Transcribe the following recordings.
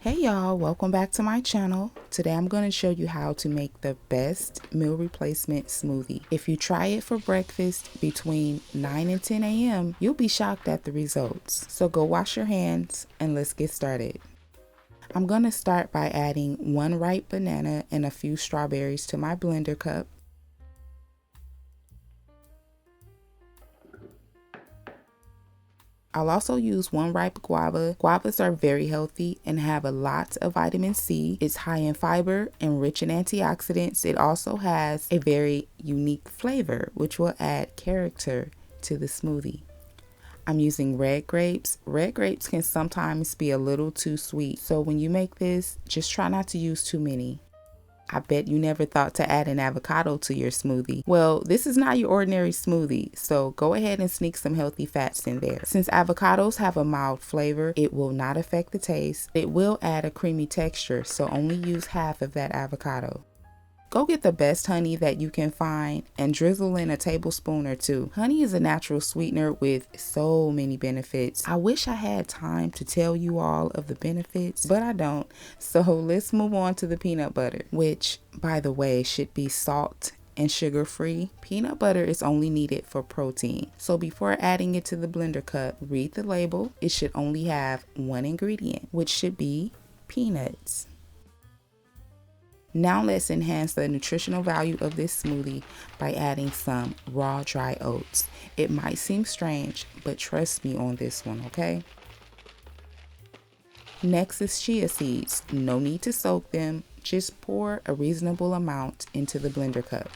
Hey y'all, welcome back to my channel. Today I'm going to show you how to make the best meal replacement smoothie. If you try it for breakfast between 9 and 10 a.m., you'll be shocked at the results. So go wash your hands and let's get started. I'm going to start by adding 1 ripe banana and a few strawberries to my blender cup. I'll also use 1 ripe guava. Guavas are very healthy and have a lot of vitamin C. It's high in fiber and rich in antioxidants. It also has a very unique flavor, which will add character to the smoothie. I'm using red grapes. Red grapes can sometimes be a little too sweet, so when you make this, just try not to use too many. I bet you never thought to add an avocado to your smoothie. Well, this is not your ordinary smoothie, so go ahead and sneak some healthy fats in there. Since avocados have a mild flavor, it will not affect the taste. It will add a creamy texture, so only use half of that avocado. Go get the best honey that you can find and drizzle in a tablespoon or 2. Honey is a natural sweetener with so many benefits. I wish I had time to tell you all of the benefits, but I don't. So let's move on to the peanut butter, which, by the way, should be salt and sugar-free. Peanut butter is only needed for protein. So before adding it to the blender cup, read the label. It should only have 1 ingredient, which should be peanuts. Now let's enhance the nutritional value of this smoothie by adding some raw dry oats. It might seem strange, but trust me on this one, okay? Next is chia seeds. No need to soak them, just pour a reasonable amount into the blender cup.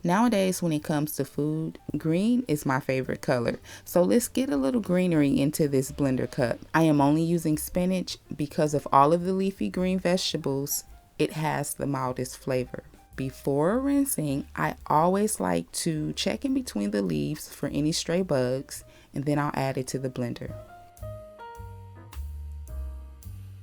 Nowadays, when it comes to food, green is my favorite color. So let's get a little greenery into this blender cup. I am only using spinach because of all of the leafy green vegetables. It has the mildest flavor. Before rinsing, I always like to check in between the leaves for any stray bugs, and then I'll add it to the blender.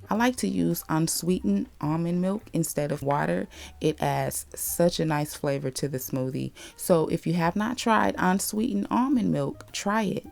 I like to use unsweetened almond milk instead of water. It adds such a nice flavor to the smoothie. So if you have not tried unsweetened almond milk, try it.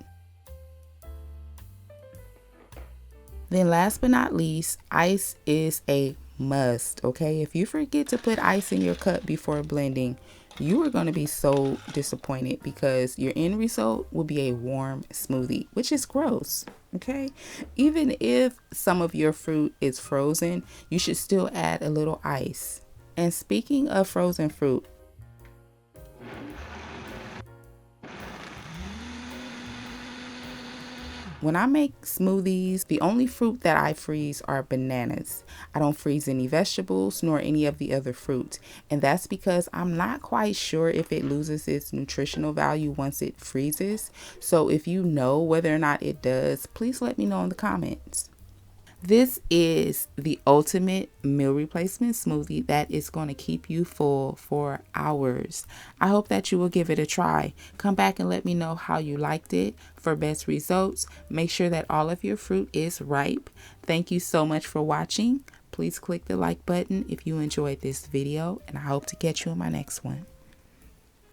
Then last but not least, ice is a must, okay? If you forget to put ice in your cup before blending, you are going to be so disappointed because your end result will be a warm smoothie, which is gross, okay? Even if some of your fruit is frozen, you should still add a little ice. And speaking of frozen fruit, when I make smoothies, the only fruit that I freeze are bananas. I don't freeze any vegetables nor any of the other fruit. And that's because I'm not quite sure if it loses its nutritional value once it freezes. So if you know whether or not it does, please let me know in the comments. This is the ultimate meal replacement smoothie that is going to keep you full for hours. I hope that you will give it a try. Come back and let me know how you liked it. For best results, make sure that all of your fruit is ripe. Thank you so much for watching. Please click the like button if you enjoyed this video, and I hope to catch you in my next one.